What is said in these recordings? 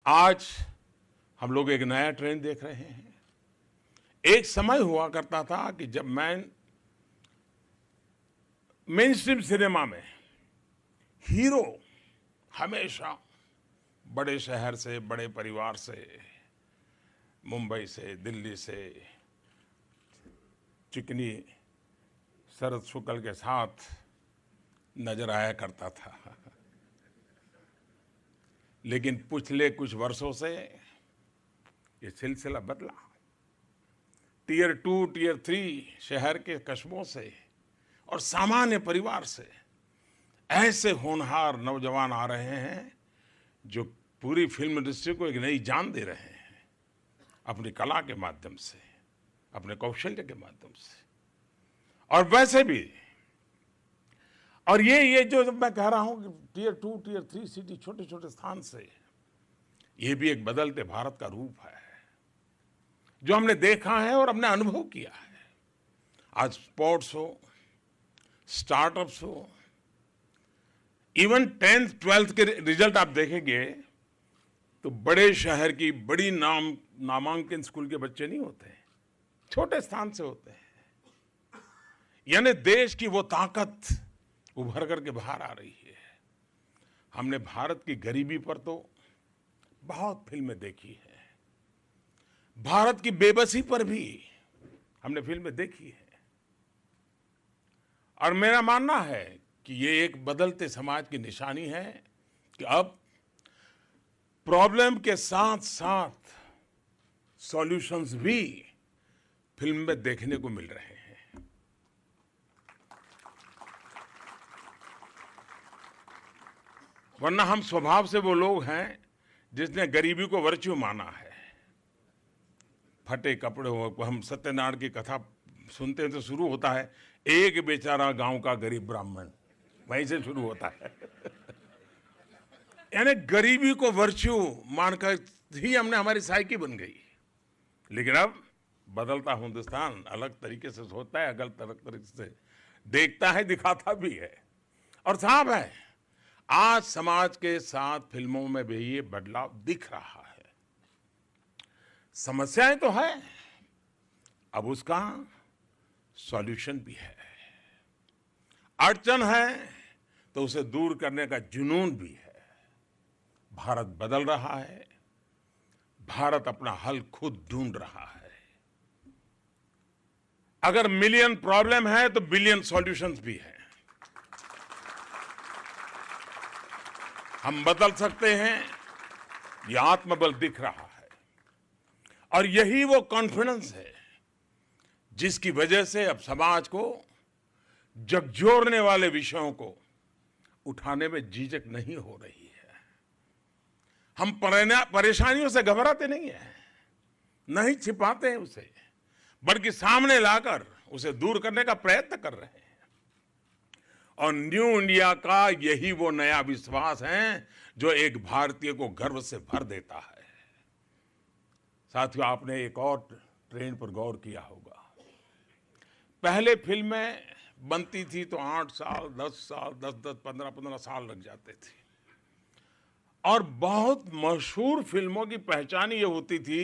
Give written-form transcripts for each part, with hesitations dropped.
आज हम लोग एक नया ट्रेंड देख रहे हैं। एक समय हुआ करता था कि जब मैं मेन स्ट्रीम सिनेमा में हीरो हमेशा बड़े शहर से, बड़े परिवार से, मुंबई से, दिल्ली से, चिकनी शरद शुक्ल के साथ नजर आया करता था। लेकिन पिछले कुछ वर्षों से ये सिलसिला बदला। टियर 2, टियर 3 शहर के कस्बों से और सामान्य परिवार से ऐसे होनहार नौजवान आ रहे हैं जो पूरी फिल्म इंडस्ट्री को एक नई जान दे रहे हैं, अपनी कला के माध्यम से, अपने कौशल्य के माध्यम से। और वैसे भी, और ये जो मैं कह रहा हूं कि टियर 2, टियर 3 सिटी, छोटे छोटे स्थान से, ये भी एक बदलते भारत का रूप है जो हमने देखा है और हमने अनुभव किया है। आज स्पोर्ट्स हो, स्टार्टअप्स हो, इवन 10th 12th के रिजल्ट आप देखेंगे तो बड़े शहर की बड़ी नामांकित स्कूल के बच्चे नहीं होते, छोटे स्थान से होते हैं। यानी देश की वो ताकत उभर करके बाहर आ रही है। हमने भारत की गरीबी पर तो बहुत फिल्में देखी है, भारत की बेबसी पर भी हमने फिल्में देखी है। और मेरा मानना है कि ये एक बदलते समाज की निशानी है कि अब प्रॉब्लम के साथ साथ सॉल्यूशंस भी फिल्म में देखने को मिल रहे हैं। वरना हम स्वभाव से वो लोग हैं जिसने गरीबी को वर्च्यू माना है। फटे कपड़े हो, हम सत्यनारायण की कथा सुनते हैं तो शुरू होता है, एक बेचारा गांव का गरीब ब्राह्मण, वहीं से शुरू होता है। यानी गरीबी को वर्च्यू मानकर ही हमने हमारी साइकी बन गई। लेकिन अब बदलता हिंदुस्तान अलग तरीके से सोचता है, अलग तरीके से देखता है, दिखाता भी है। और साहब है, आज समाज के साथ फिल्मों में भी ये बदलाव दिख रहा है। समस्याएं तो है, अब उसका सॉल्यूशन भी है। अड़चन है तो उसे दूर करने का जुनून भी है। भारत बदल रहा है, भारत अपना हल खुद ढूंढ रहा है। अगर मिलियन प्रॉब्लम है तो बिलियन सॉल्यूशंस भी है। हम बदल सकते हैं, ये आत्मबल दिख रहा है। और यही वो कॉन्फिडेंस है जिसकी वजह से अब समाज को झकझोरने वाले विषयों को उठाने में झिझक नहीं हो रही है। हम परेशानियों से घबराते नहीं हैं, नहीं छिपाते हैं उसे, बल्कि सामने लाकर उसे दूर करने का प्रयत्न कर रहे हैं। और न्यू इंडिया का यही वो नया विश्वास है जो एक भारतीय को गर्व से भर देता है। साथियों, आपने एक और ट्रेंड पर गौर किया होगा। पहले फिल्में बनती थी तो 8 साल, 10 साल, 10-10, 15-15 साल लग जाते थे। और बहुत मशहूर फिल्मों की पहचान ये होती थी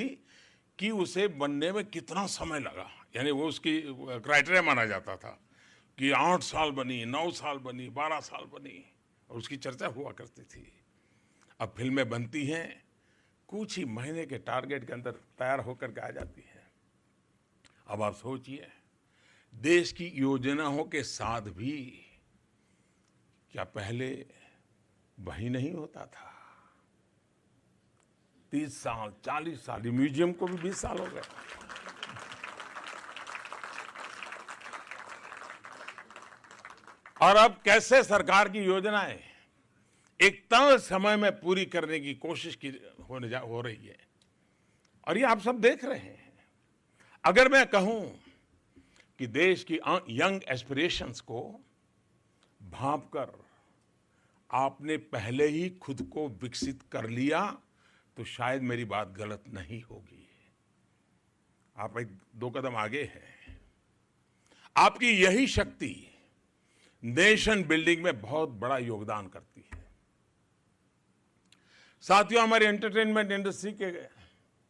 कि उसे बनने में कितना समय लगा। यानी वो उसकी क्राइटेरिया माना जाता था कि 8 साल बनी, 9 साल बनी, 12 साल बनी, और उसकी चर्चा हुआ करती थी। अब फिल्में बनती हैं, कुछ ही महीने के टारगेट के अंदर तैयार होकर के आ जाती हैं। अब आप सोचिए, देश की योजनाओं के साथ भी क्या पहले वही नहीं होता था? 30 साल, 40 साल, म्यूजियम को भी 20 साल हो गए। और अब कैसे सरकार की योजनाएं एक तय समय में पूरी करने की कोशिश हो रही है, और ये आप सब देख रहे हैं। अगर मैं कहूं कि देश की यंग एस्पिरेशंस को भांपकर आपने पहले ही खुद को विकसित कर लिया तो शायद मेरी बात गलत नहीं होगी। आप एक 2 कदम आगे हैं। आपकी यही शक्ति नेशन बिल्डिंग में बहुत बड़ा योगदान करती है। साथियों, हमारी एंटरटेनमेंट इंडस्ट्री के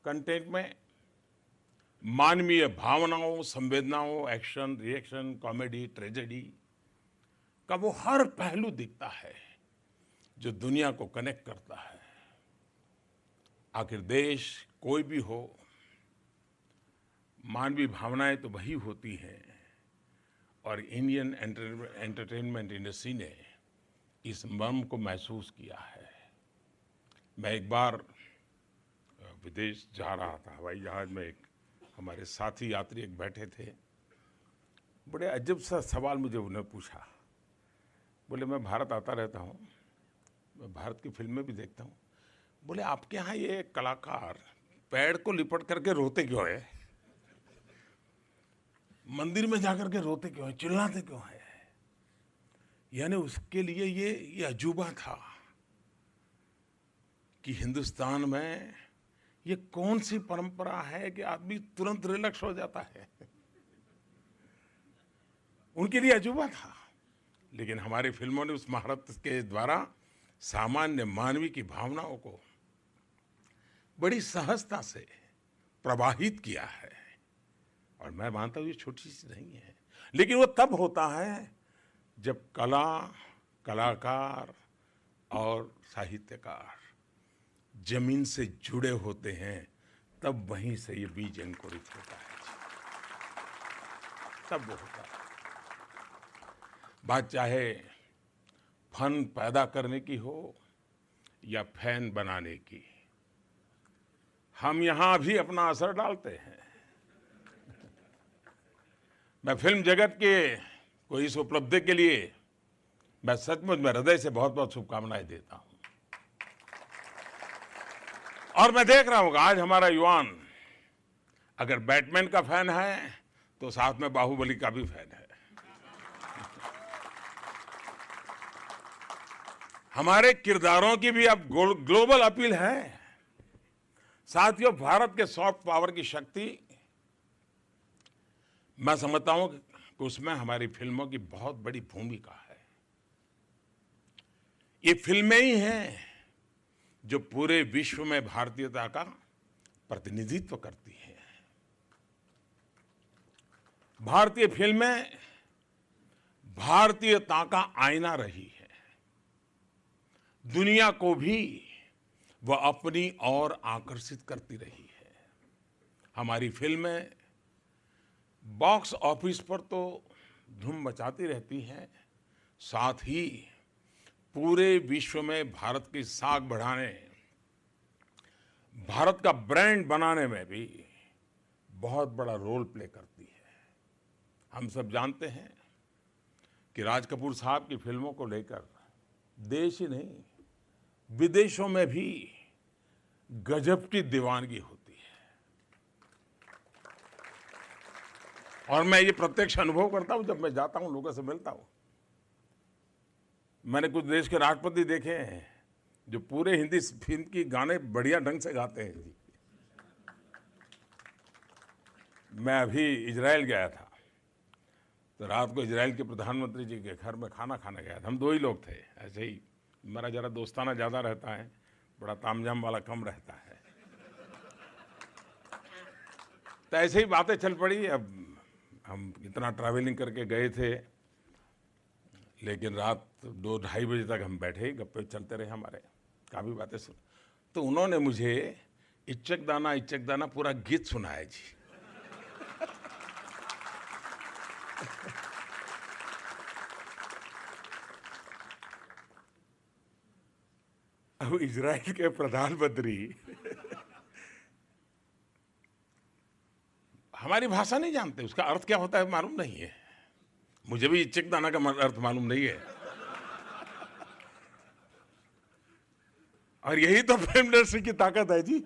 कंटेंट में मानवीय भावनाओं, संवेदनाओं, एक्शन, रिएक्शन, कॉमेडी, ट्रेजेडी का वो हर पहलू दिखता है जो दुनिया को कनेक्ट करता है। आखिर देश कोई भी हो, मानवीय भावनाएं तो वही होती हैं और इंडियन एंटरटेनमेंट इंडस्ट्री ने इस मर्म को महसूस किया है। मैं एक बार विदेश जा रहा था, हवाई जहाज में एक हमारे साथी यात्री एक बैठे थे। बड़े अजब सा सवाल मुझे उन्हें पूछा। बोले, मैं भारत आता रहता हूँ, मैं भारत की फिल्में भी देखता हूँ। बोले, आपके यहाँ ये कलाकार पैर को लिपट करके रोते क्यों है? मंदिर में जाकर के रोते क्यों है, चिल्लाते क्यों है? यानी उसके लिए ये अजूबा था कि हिंदुस्तान में ये कौन सी परंपरा है कि आदमी तुरंत रिलैक्स हो जाता है। उनके लिए अजूबा था। लेकिन हमारी फिल्मों ने उस महारत के द्वारा सामान्य मानवी की भावनाओं को बड़ी सहजता से प्रवाहित किया है। और मैं मानता हूँ ये छोटी चीज नहीं है, लेकिन वो तब होता है जब कला, कलाकार और साहित्यकार जमीन से जुड़े होते हैं, तब वहीं से ये बीज अंकुरित होता है। तब वो होता है। बात चाहे फन पैदा करने की हो या फैन बनाने की, हम यहां भी अपना असर डालते हैं। मैं फिल्म जगत के कोई इस उपलब्धि के लिए मैं सचमुच में हृदय से बहुत बहुत शुभकामनाएं देता हूं। और मैं देख रहा हूं कि आज हमारा युवान अगर बैटमैन का फैन है तो साथ में बाहुबली का भी फैन है। हमारे किरदारों की भी अब ग्लोबल अपील है। साथियों, भारत के सॉफ्ट पावर की शक्ति, मैं समझता हूं कि उसमें हमारी फिल्मों की बहुत बड़ी भूमिका है। ये फिल्में ही हैं जो पूरे विश्व में भारतीयता का प्रतिनिधित्व करती हैं। भारतीय फिल्में भारतीयता का आईना रही है। दुनिया को भी वह अपनी ओर आकर्षित करती रही है। हमारी फिल्में बॉक्स ऑफिस पर तो धूम मचाती रहती हैं, साथ ही पूरे विश्व में भारत की साख बढ़ाने, भारत का ब्रांड बनाने में भी बहुत बड़ा रोल प्ले करती है। हम सब जानते हैं कि राज कपूर साहब की फिल्मों को लेकर देश ही नहीं, विदेशों में भी गजब की दीवानगी होती है। और मैं ये प्रत्यक्ष अनुभव करता हूं जब मैं जाता हूं, लोगों से मिलता हूं। मैंने कुछ देश के राष्ट्रपति देखे हैं जो पूरे हिंदी फिल्म की गाने बढ़िया ढंग से गाते हैं जी। मैं अभी इजराइल गया था, तो रात को इजराइल के प्रधानमंत्री जी के घर में खाना खाने गया था। हम दो ही लोग थे। ऐसे ही मेरा जरा दोस्ताना ज़्यादा रहता है, बड़ा तामझाम वाला कम रहता है। तो ऐसे ही बातें चल पड़ी। अब हम इतना ट्रैवलिंग करके गए थे, लेकिन रात 2-2:30 बजे तक हम बैठे ही, गप्पे चलते रहे हमारे, काफ़ी बातें सुन। तो उन्होंने मुझे इच्चक दाना पूरा गीत सुनाया जी। अब इजराइल के प्रधानमंत्री हमारी भाषा नहीं जानते, उसका अर्थ क्या होता है मालूम नहीं है। मुझे भी इच्चक दाना का अर्थ मालूम नहीं है। और यही तो फिल्म इंडस्ट्री की ताकत है जी।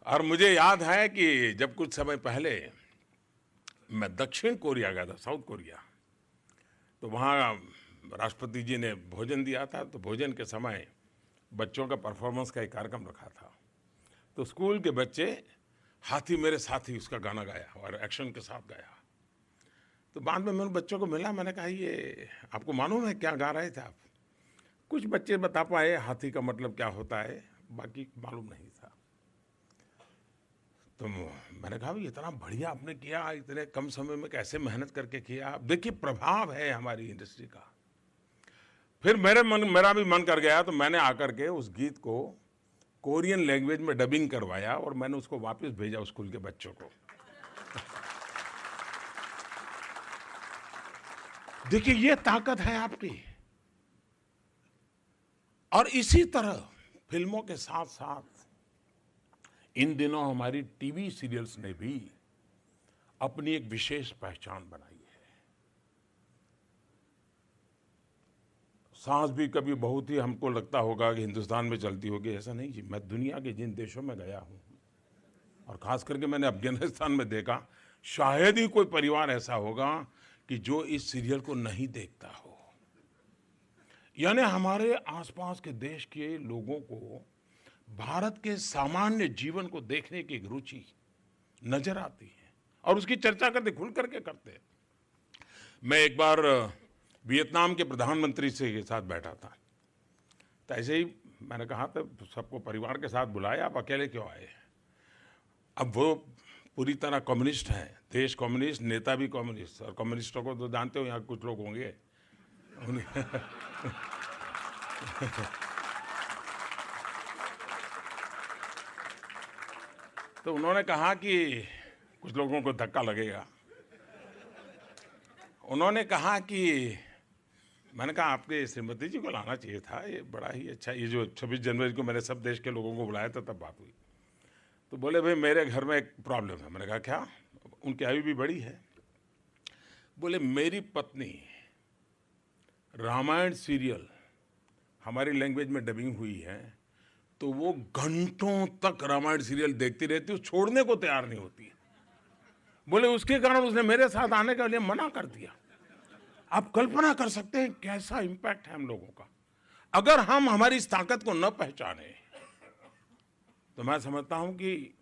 और मुझे याद है कि जब कुछ समय पहले मैं दक्षिण कोरिया गया था, साउथ कोरिया, तो वहाँ राष्ट्रपति जी ने भोजन दिया था। तो भोजन के समय बच्चों का परफॉर्मेंस का एक कार्यक्रम रखा था। तो स्कूल के बच्चे हाथी मेरे साथी उसका गाना गाया और एक्शन के साथ गाया। तो बाद में मैंने बच्चों को मिला, मैंने कहा ये आपको मालूम है क्या गा रहे थे आप? कुछ बच्चे बता पाए हाथी का मतलब क्या होता है, बाकी मालूम नहीं था। तो मैंने कहा भाई इतना बढ़िया आपने किया, इतने कम समय में कैसे मेहनत करके किया। देखिए प्रभाव है हमारी इंडस्ट्री का। फिर मेरा भी मन कर गया, तो मैंने आकर के उस गीत को कोरियन लैंग्वेज में डबिंग करवाया और मैंने उसको वापस भेजा उस स्कूल के बच्चों को। देखिए ये ताकत है आपकी। और इसी तरह फिल्मों के साथ साथ इन दिनों हमारी टीवी सीरियल्स ने भी अपनी एक विशेष पहचान बनाई है। सांस भी कभी बहुत ही हमको लगता होगा कि हिंदुस्तान में चलती होगी, ऐसा नहीं जी। मैं दुनिया के जिन देशों में गया हूं और खास करके मैंने अफगानिस्तान में देखा, शायद ही कोई परिवार ऐसा होगा कि जो इस सीरियल को नहीं देखता हो। यानी हमारे आसपास के देश के लोगों को भारत के सामान्य जीवन को देखने की एक रुचि नजर आती है और उसकी चर्चा करते, खुल करके करते। मैं एक बार वियतनाम के प्रधानमंत्री से के साथ बैठा था, तो ऐसे ही मैंने कहा था सबको परिवार के साथ बुलाया, आप अकेले क्यों आए। अब वो पूरी तरह कम्युनिस्ट हैं, देश कम्युनिस्ट, नेता भी कम्युनिस्ट, और कम्युनिस्टों को तो जानते हो यहाँ कुछ लोग होंगे। तो उन्होंने कहा कि कुछ लोगों को धक्का लगेगा। उन्होंने कहा कि, मैंने कहा आपके श्रीमती जी को लाना चाहिए था, ये बड़ा ही अच्छा, ये जो 26 जनवरी को मैंने सब देश के लोगों को बुलाया था तब बात हुई। तो बोले भाई मेरे घर में एक प्रॉब्लम है। मैंने कहा क्या। उनकी आयु भी बड़ी है। बोले मेरी पत्नी रामायण सीरियल हमारी लैंग्वेज में डबिंग हुई है, तो वो घंटों तक रामायण सीरियल देखती रहती है, छोड़ने को तैयार नहीं होती। बोले उसके कारण उसने मेरे साथ आने के लिए मना कर दिया। आप कल्पना कर सकते हैं कैसा इंपैक्ट है हम लोगों का। अगर हम हमारी इस ताकत को न पहचाने तो मैं समझता हूं कि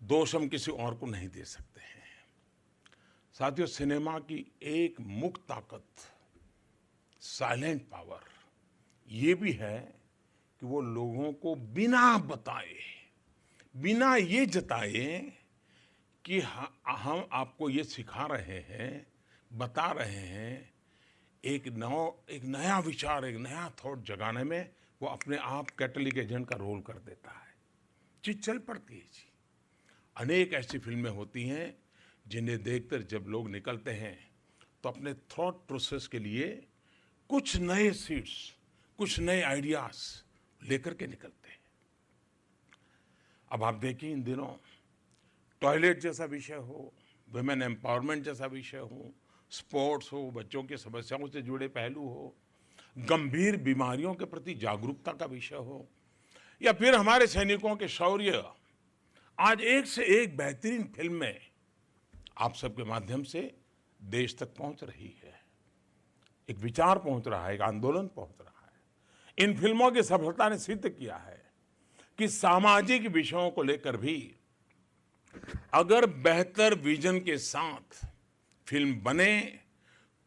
दोष हम किसी और को नहीं दे सकते हैं। साथियों, सिनेमा की एक मुख्य ताकत, साइलेंट पावर, ये भी है कि वो लोगों को बिना बताए, बिना ये जताए कि हम आपको ये सिखा रहे हैं, बता रहे हैं, एक नया विचार, एक नया थॉट जगाने में वो अपने आप कैटलिक एजेंट का रोल कर देता है। चीज चल पड़ती है जी। अनेक ऐसी फिल्में होती हैं जिन्हें देखकर जब लोग निकलते हैं तो अपने थॉट प्रोसेस के लिए कुछ नए सीड्स, कुछ नए आइडियाज लेकर के निकलते हैं। अब आप देखिए इन दिनों टॉयलेट जैसा विषय हो, वुमेन एम्पावरमेंट जैसा विषय हो, स्पोर्ट्स हो, बच्चों की समस्याओं से जुड़े पहलू हो, गंभीर बीमारियों के प्रति जागरूकता का विषय हो, या फिर हमारे सैनिकों के शौर्य, आज एक से एक बेहतरीन फिल्में आप सबके माध्यम से देश तक पहुंच रही है। एक विचार पहुंच रहा है, एक आंदोलन पहुंच रहा है। इन फिल्मों की सफलता ने सिद्ध किया है कि सामाजिक विषयों को लेकर भी अगर बेहतर विजन के साथ फिल्म बने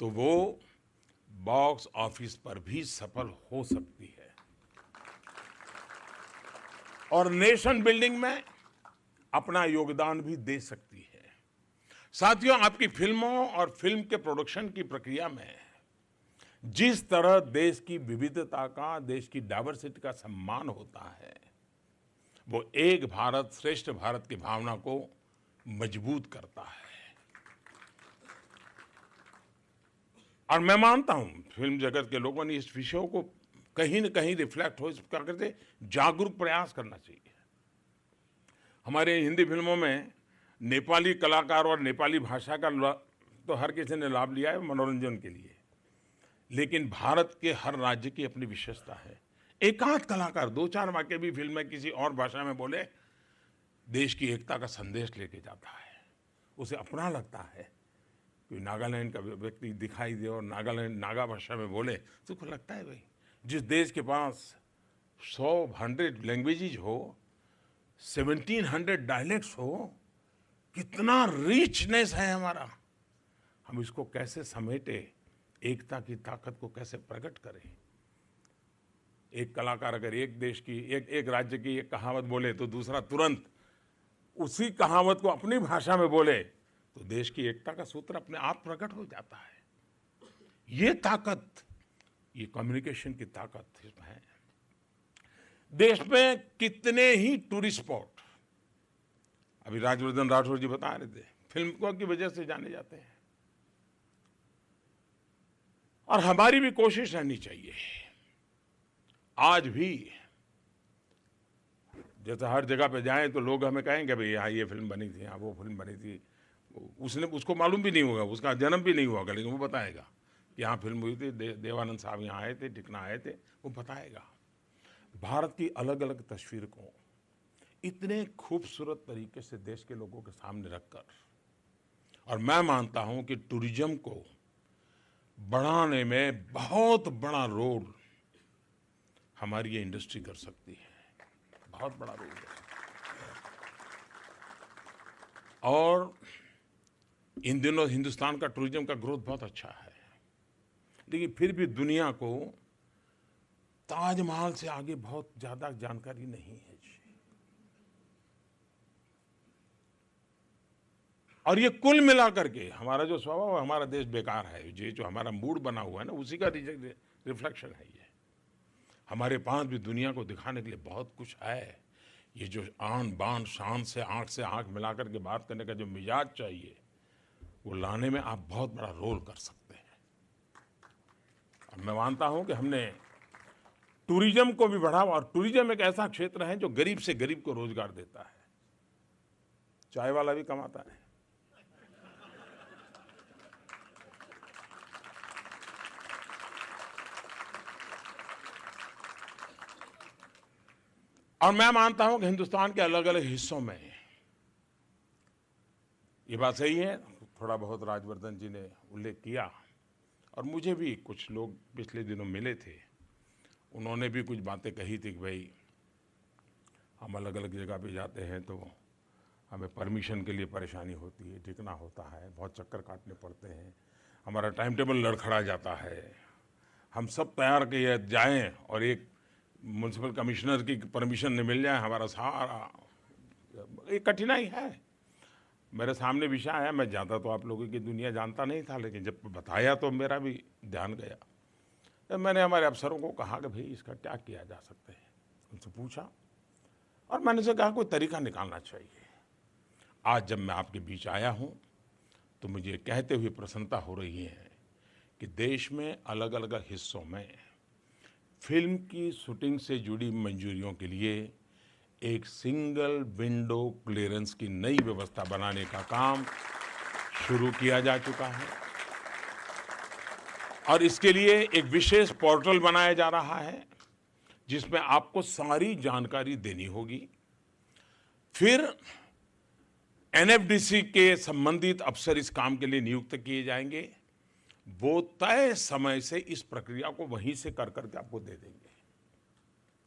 तो वो बॉक्स ऑफिस पर भी सफल हो सकती है और नेशन बिल्डिंग में अपना योगदान भी दे सकती है। साथियों, आपकी फिल्मों और फिल्म के प्रोडक्शन की प्रक्रिया में जिस तरह देश की विविधता का, देश की डाइवर्सिटी का सम्मान होता है, वो एक भारत श्रेष्ठ भारत की भावना को मजबूत करता है। और मैं मानता हूं फिल्म जगत के लोगों ने इस विषयों को कहीं न कहीं रिफ्लेक्ट हो, क्या करते, जागरूक प्रयास करना चाहिए। हमारे हिंदी फिल्मों में नेपाली कलाकार और नेपाली भाषा का तो हर किसी ने लाभ लिया है मनोरंजन के लिए, लेकिन भारत के हर राज्य की अपनी विशेषता है। एकाध कलाकार 2-4 वाक्य भी फिल्म में किसी और भाषा में बोले, देश की एकता का संदेश लेके जाता है, उसे अपना लगता है। कोई नागालैंड का व्यक्ति दिखाई दे और नागा भाषा में बोले तो उसको लगता है भाई जिस देश के पास 100 लैंग्वेजेज हो, 1700 डायलेक्ट्स हो, कितना रिचनेस है हमारा, हम इसको कैसे समेटे, एकता की ताकत को कैसे प्रकट करें। एक कलाकार अगर एक देश की एक राज्य की एक कहावत बोले तो दूसरा तुरंत उसी कहावत को अपनी भाषा में बोले तो देश की एकता का सूत्र अपने आप प्रकट हो जाता है। ये ताकत, ये कम्युनिकेशन की ताकत इसमें है। देश में कितने ही टूरिस्ट स्पॉट, अभी राज्यवर्धन राठौर जी बता रहे थे, फिल्मों की वजह से जाने जाते हैं। और हमारी भी कोशिश रहनी चाहिए आज भी, जैसे हर जगह पे जाएं तो लोग हमें कहेंगे भाई यहाँ ये फिल्म बनी थी, यहाँ वो फिल्म बनी थी, उसको मालूम भी नहीं होगा, उसका जन्म भी नहीं हुआ, लेकिन वो बताएगा कि यहाँ फिल्म हुई थी, देवानंद साहब यहाँ आए थे, टिकना आए थे, वो बताएगा। भारत की अलग अलग तस्वीर को इतने खूबसूरत तरीके से देश के लोगों के सामने रखकर, और मैं मानता हूँ कि टूरिज्म को बढ़ाने में बहुत बड़ा रोल हमारी ये इंडस्ट्री कर सकती है, बहुत बड़ा रोल है। और इन दिनों हिंदुस्तान का टूरिज्म का ग्रोथ बहुत अच्छा है, लेकिन फिर भी दुनिया को ताजमहल से आगे बहुत ज्यादा जानकारी नहीं है जी। और ये कुल मिलाकर के हमारा जो स्वभाव है, हमारा देश बेकार है, ये जो हमारा मूड बना हुआ है ना, उसी का रिफ्लेक्शन है ये। हमारे पास भी दुनिया को दिखाने के लिए बहुत कुछ है। ये जो आन बान शान से आंख मिलाकर के बात करने का जो मिजाज चाहिए, वो लाने में आप बहुत बड़ा रोल कर सकते हैं। और मैं मानता हूं कि हमने टूरिज्म को भी बढ़ावा, और टूरिज्म एक ऐसा क्षेत्र है जो गरीब से गरीब को रोजगार देता है। चाय वाला भी कमाता है, और मैं मानता हूं कि हिंदुस्तान के अलग अलग हिस्सों में ये बात सही है, थोड़ा बहुत राजवर्धन जी ने उल्लेख किया, और मुझे भी कुछ लोग पिछले दिनों मिले थे, उन्होंने भी कुछ बातें कही थी कि भाई हम अलग अलग जगह पे जाते हैं तो हमें परमिशन के लिए परेशानी होती है, टिकना होता है, बहुत चक्कर काटने पड़ते हैं, हमारा टाइम टेबल लड़खड़ा जाता है, हम सब तैयार किए जाएं और एक म्यूनसिपल कमिश्नर की परमिशन नहीं मिल जाए, हमारा सारा एक कठिनाई है। मेरे सामने विषय आया, मैं जानता तो आप लोगों की दुनिया जानता नहीं था, लेकिन जब बताया तो मेरा भी ध्यान गया। तो मैंने हमारे अफसरों को कहा कि भाई इसका क्या किया जा सकता है, उनसे पूछा, और मैंने से कहा कोई तरीका निकालना चाहिए। आज जब मैं आपके बीच आया हूँ तो मुझे कहते हुए प्रसन्नता हो रही है कि देश में अलग अलग हिस्सों में फिल्म की शूटिंग से जुड़ी मंजूरियों के लिए एक सिंगल विंडो क्लियरेंस की नई व्यवस्था बनाने का काम शुरू किया जा चुका है, और इसके लिए एक विशेष पोर्टल बनाया जा रहा है जिसमें आपको सारी जानकारी देनी होगी। फिर एनएफडीसी के संबंधित अफसर इस काम के लिए नियुक्त किए जाएंगे, वो तय समय से इस प्रक्रिया को वहीं से कर करके आपको दे देंगे,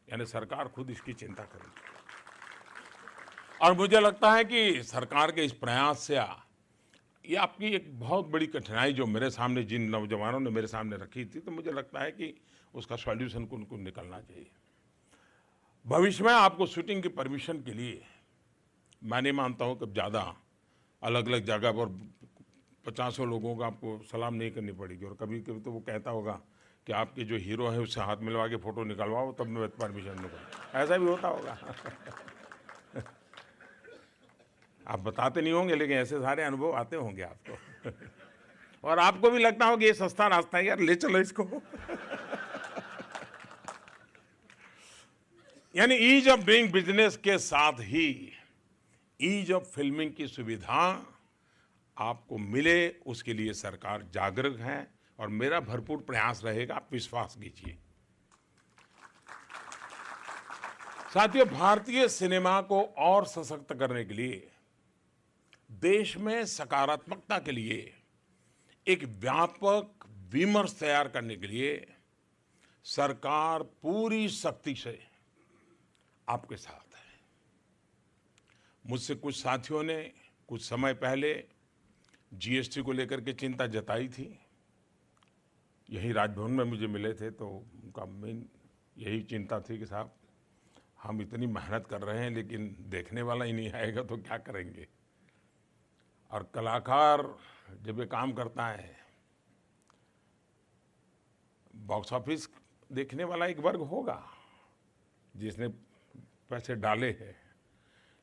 यानी सरकार खुद इसकी चिंता करेगी। और मुझे लगता है कि सरकार के इस प्रयास से ये आपकी एक बहुत बड़ी कठिनाई जो मेरे सामने जिन नौजवानों ने मेरे सामने रखी थी, तो मुझे लगता है कि उसका सॉल्यूशन उनको निकलना चाहिए। भविष्य में आपको शूटिंग की परमिशन के लिए मैं नहीं मानता हूँ कि ज़्यादा अलग अलग जगह पर 50 लोगों को आपको सलाम नहीं करनी पड़ेगी, और कभी कभी तो वो कहता होगा कि आपके जो हीरो है उससे हाथ मिलवा के फ़ोटो निकलवाओ तब मैं परमिशन दूँगा, ऐसा भी होता होगा। आप बताते नहीं होंगे, लेकिन ऐसे सारे अनुभव आते होंगे आपको। और आपको भी लगता होगा ये सस्ता रास्ता है यार, ले चलो इसको। यानी ईज ऑफ डूइंग बिजनेस के साथ ही ईज ऑफ फिल्मिंग की सुविधा आपको मिले, उसके लिए सरकार जागरूक है, और मेरा भरपूर प्रयास रहेगा, आप विश्वास कीजिए। साथियों, भारतीय सिनेमा को और सशक्त करने के लिए, देश में सकारात्मकता के लिए एक व्यापक विमर्श तैयार करने के लिए सरकार पूरी शक्ति से आपके साथ है। मुझसे कुछ साथियों ने कुछ समय पहले जीएसटी को लेकर के चिंता जताई थी, यही राजभवन में मुझे मिले थे, तो उनका मेन यही चिंता थी कि साहब हम इतनी मेहनत कर रहे हैं लेकिन देखने वाला ही नहीं आएगा तो क्या करेंगे। और कलाकार जब ये काम करता है, बॉक्स ऑफिस देखने वाला एक वर्ग होगा जिसने पैसे डाले हैं,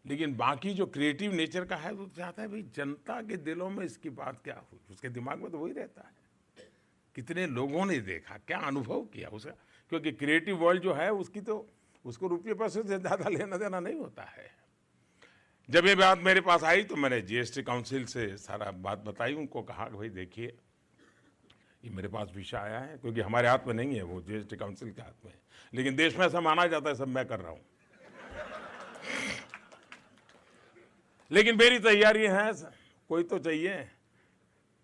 लेकिन बाकी जो क्रिएटिव नेचर का है वो चाहता है भाई जनता के दिलों में इसकी बात क्या हुई, उसके दिमाग में तो वही रहता है, कितने लोगों ने देखा, क्या अनुभव किया उसका। क्योंकि क्रिएटिव वर्ल्ड जो है उसकी तो उसको रुपये पैसे से ज़्यादा लेना देना नहीं होता है। जब ये बात मेरे पास आई तो मैंने जीएसटी काउंसिल से सारा बात बताई, उनको कहा कि भाई देखिए ये मेरे पास विषय आया है, क्योंकि हमारे हाथ में नहीं है, वो जीएसटी काउंसिल के हाथ में है, लेकिन देश में ऐसा माना जाता है सब मैं कर रहा हूँ। लेकिन मेरी तैयारी है, कोई तो चाहिए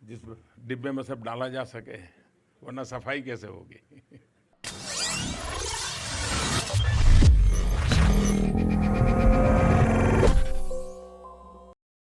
जिस डिब्बे में सब डाला जा सके, वरना सफाई कैसे होगी।